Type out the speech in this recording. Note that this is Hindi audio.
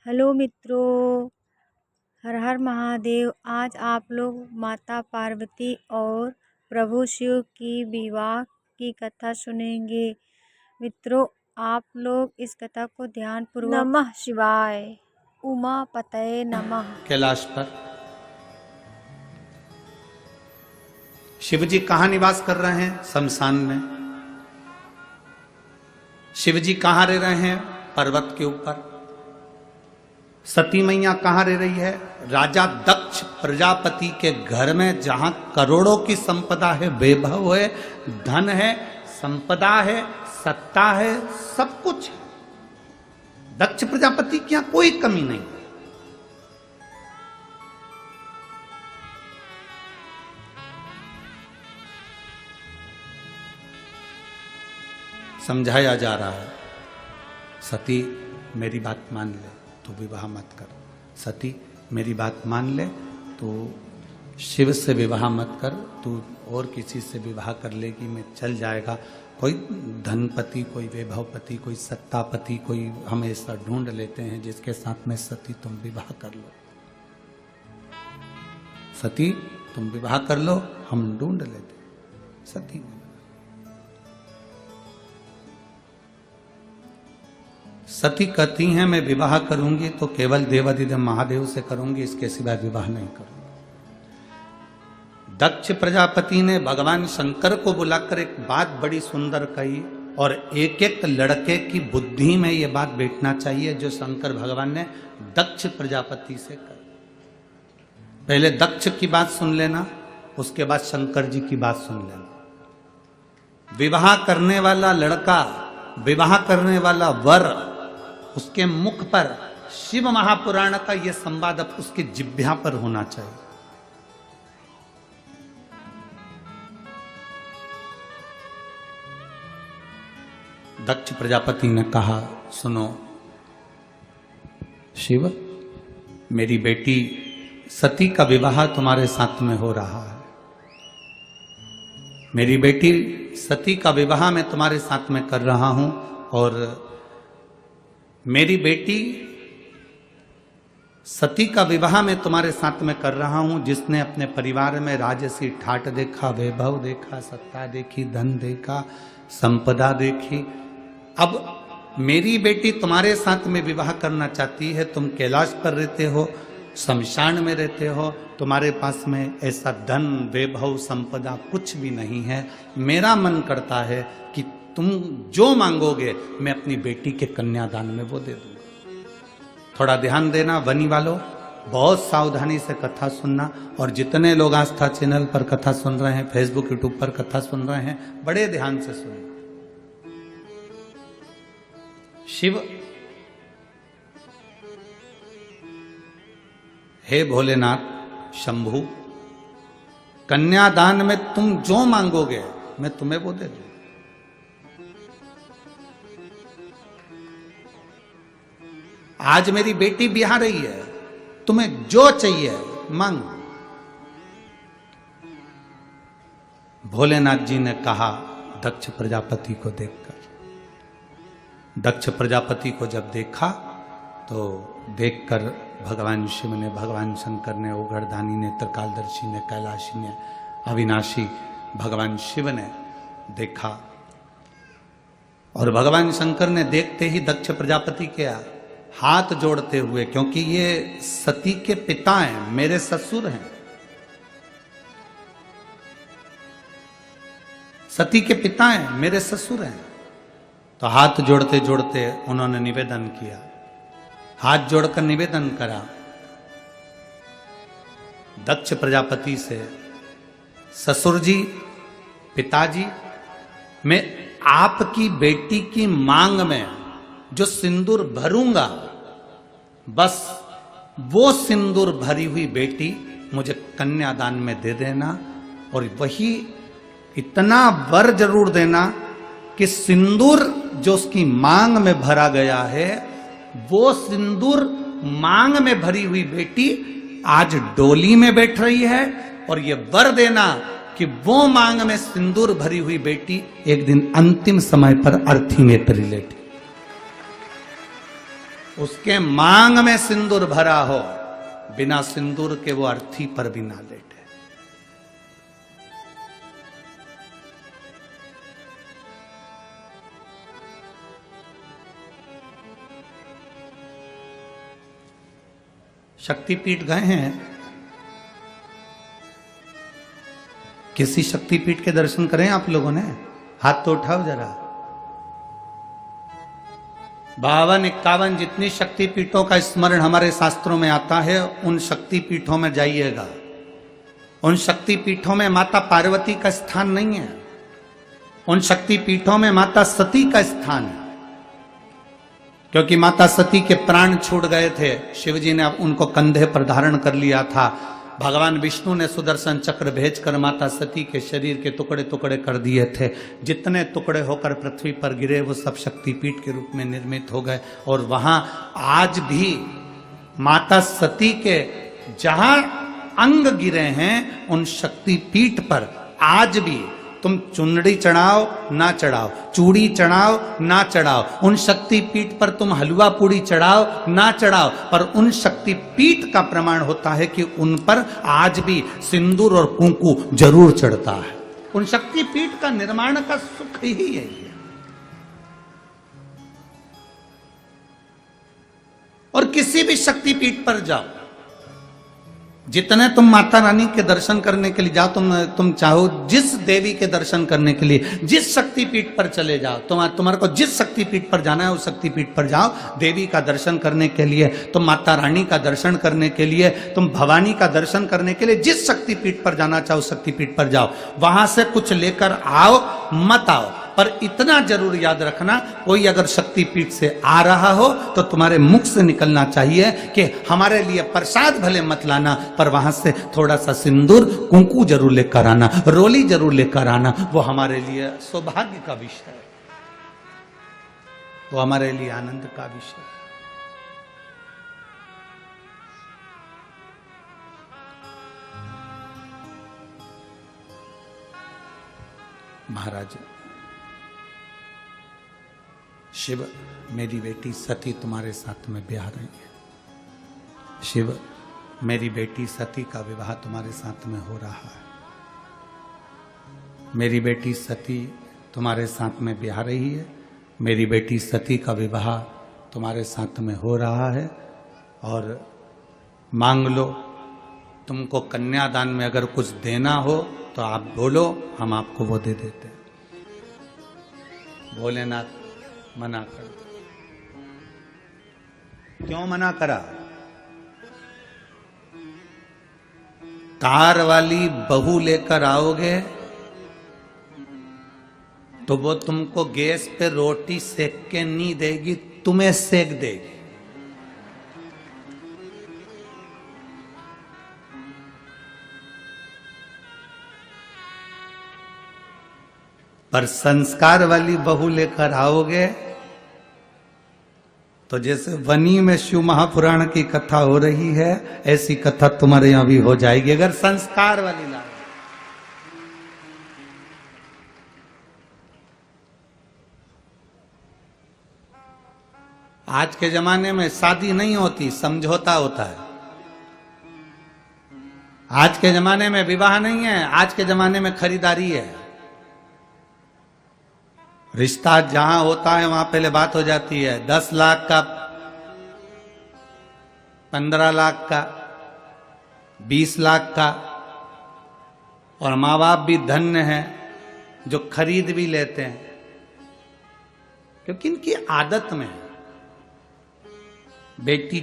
हेलो मित्रों, हर हर महादेव। आज आप लोग माता पार्वती और प्रभु शिव की विवाह की कथा सुनेंगे। मित्रों, आप लोग इस कथा को ध्यानपूर्वक नमः शिवाय, उमा पतये नमः। कैलाश पर शिव जी कहां निवास कर रहे हैं? शमशान में। शिव जी कहां रह रहे हैं? पर्वत के ऊपर। सती मैया कहां रह रही है? राजा दक्ष प्रजापति के घर में, जहां करोड़ों की संपदा है, वैभव है, धन है, संपदा है, सत्ता है, सब कुछ है। दक्ष प्रजापति की यहां कोई कमी नहीं। समझाया जा रहा है, सती मेरी बात मान ले तो विवाह मत कर। सती मेरी बात मान ले तो शिव से विवाह मत कर। तू और किसी से विवाह कर लेगी मैं चल जाएगा। कोई धनपति, कोई वैभवपति, कोई सत्तापति, कोई हम ऐसा ढूंढ लेते हैं जिसके साथ में सती तुम विवाह कर लो। सती तुम विवाह कर लो, हम ढूंढ लेते। सती सती कहती हैं मैं विवाह करूंगी तो केवल देवादिदेव महादेव से करूंगी, इसके सिवाय विवाह नहीं करूंगी। दक्ष प्रजापति ने भगवान शंकर को बुलाकर एक बात बड़ी सुंदर कही, और एक एक लड़के की बुद्धि में यह बात बैठना चाहिए जो शंकर भगवान ने दक्ष प्रजापति से कही। पहले दक्ष की बात सुन लेना, उसके बाद शंकर जी की बात सुन लेना। विवाह करने वाला लड़का, विवाह करने वाला वर, उसके मुख पर शिव महापुराण का यह संवाद अब उसकी जिह्वा पर होना चाहिए। दक्ष प्रजापति ने कहा, सुनो शिव, मेरी बेटी सती का विवाह तुम्हारे साथ में हो रहा है। मेरी बेटी सती का विवाह मैं तुम्हारे साथ में कर रहा हूं, और मेरी बेटी सती का विवाह मैं तुम्हारे साथ में कर रहा हूं, जिसने अपने परिवार में राजसी ठाट देखा, वैभव देखा, सत्ता देखी, धन देखा, संपदा देखी। अब मेरी बेटी तुम्हारे साथ में विवाह करना चाहती है। तुम कैलाश पर रहते हो, शमशान में रहते हो, तुम्हारे पास में ऐसा धन, वैभव, संपदा कुछ भी नहीं है। मेरा मन करता है कि तुम जो मांगोगे मैं अपनी बेटी के कन्यादान में वो दे दूंगा। थोड़ा ध्यान देना वनी वालों, बहुत सावधानी से कथा सुनना। और जितने लोग आस्था चैनल पर कथा सुन रहे हैं, फेसबुक यूट्यूब पर कथा सुन रहे हैं, बड़े ध्यान से सुनना। शिव, हे भोलेनाथ शंभु, कन्यादान में तुम जो मांगोगे मैं तुम्हें वो दे दूंगा। आज मेरी बेटी ब्याह रही है, तुम्हें जो चाहिए मांगो। भोलेनाथ जी ने कहा दक्ष प्रजापति को देखकर। दक्ष प्रजापति को जब देखा तो देखकर भगवान शिव ने, भगवान शंकर ने, ओगरदानी ने, त्रिकालदर्शी ने, कैलाशी ने, अविनाशी भगवान शिव ने देखा। और भगवान शंकर ने देखते ही दक्ष प्रजापति के हाथ जोड़ते हुए, क्योंकि ये सती के पिता हैं, मेरे ससुर हैं, सती के पिता हैं, मेरे ससुर हैं, तो हाथ जोड़ते जोड़ते उन्होंने निवेदन किया। हाथ जोड़कर निवेदन करा दक्ष प्रजापति से, ससुर जी, पिताजी, मैं आपकी बेटी की मांग में जो सिंदूर भरूंगा, बस वो सिंदूर भरी हुई बेटी मुझे कन्यादान में दे देना। और वही इतना वर जरूर देना कि सिंदूर जो उसकी मांग में भरा गया है, वो सिंदूर मांग में भरी हुई बेटी आज डोली में बैठ रही है। और ये वर देना कि वो मांग में सिंदूर भरी हुई बेटी एक दिन अंतिम समय पर अर्थी में परिलेटी। उसके मांग में सिंदूर भरा हो, बिना सिंदूर के वो अर्थी पर भी ना लेटे। शक्तिपीठ गए हैं? किसी शक्तिपीठ के दर्शन करें आप लोगों ने? हाथ तो उठाओ जरा। 52-51 जितनी शक्तिपीठों का स्मरण हमारे शास्त्रों में आता है, उन शक्तिपीठों में जाइएगा। उन शक्तिपीठों में माता पार्वती का स्थान नहीं है, उन शक्तिपीठों में माता सती का स्थान है। क्योंकि माता सती के प्राण छूट गए थे, शिवजी ने उनको कंधे पर धारण कर लिया था। भगवान विष्णु ने सुदर्शन चक्र भेजकर माता सती के शरीर के टुकड़े टुकड़े कर दिए थे। जितने टुकड़े होकर पृथ्वी पर गिरे वो सब शक्तिपीठ के रूप में निर्मित हो गए। और वहां आज भी माता सती के जहां अंग गिरे हैं, उन शक्तिपीठ पर आज भी तुम चुनरी चढ़ाओ ना चढ़ाओ, चूड़ी चढ़ाओ ना चढ़ाओ, उन शक्तिपीठ पर तुम हलवा पूड़ी चढ़ाओ ना चढ़ाओ, पर उन शक्तिपीठ का प्रमाण होता है कि उन पर आज भी सिंदूर और कुंकू जरूर चढ़ता है। उन शक्तिपीठ का निर्माण का सुख ही यही है। और किसी भी शक्तिपीठ पर जाओ, जितने तुम माता रानी के दर्शन करने के लिए जाओ, तुम चाहो जिस देवी के दर्शन करने के लिए जिस शक्तिपीठ पर चले जाओ, तुम्हारे को जिस शक्तिपीठ पर जाना है उस शक्तिपीठ पर जाओ। देवी का दर्शन करने के लिए, तुम माता रानी का दर्शन करने के लिए, तुम भवानी का दर्शन करने के लिए जिस शक्तिपीठ पर जाना चाहो उस शक्तिपीठ पर जाओ। वहां से कुछ लेकर आओ मत आओ, पर इतना जरूर याद रखना, कोई अगर शक्तिपीठ से आ रहा हो तो तुम्हारे मुख से निकलना चाहिए कि हमारे लिए प्रसाद भले मत लाना, पर वहां से थोड़ा सा सिंदूर कुंकू जरूर लेकर आना, रोली जरूर लेकर आना। वो हमारे लिए सौभाग्य का विषय है, वो हमारे लिए आनंद का विषय है। महाराज, शिव, मेरी बेटी सती तुम्हारे साथ में ब्याह रही है। शिव, मेरी बेटी सती का विवाह तुम्हारे साथ में हो रहा है। मेरी बेटी सती तुम्हारे साथ में ब्याह रही है। मेरी बेटी सती का विवाह तुम्हारे साथ में हो रहा है। और मांग लो, तुमको कन्यादान में अगर कुछ देना हो तो आप बोलो, हम आपको वो दे देते हैं। भोलेनाथ मना कर, क्यों मना करा? तार वाली बहू लेकर आओगे तो वो तुमको गैस पे रोटी सेक के नहीं देगी, तुम्हें सेक देगी। पर संस्कार वाली बहू लेकर आओगे तो जैसे वनी में शिव महापुराण की कथा हो रही है, ऐसी कथा तुम्हारे यहां भी हो जाएगी अगर संस्कार वाली ला। आज के जमाने में शादी नहीं होती, समझौता होता है। आज के जमाने में विवाह नहीं है, आज के जमाने में खरीदारी है। रिश्ता जहां होता है वहां पहले बात हो जाती है, 10 लाख का, 15 लाख का, 20 लाख का। और माँ बाप भी धन्य हैं जो खरीद भी लेते हैं, क्योंकि इनकी आदत में बेटी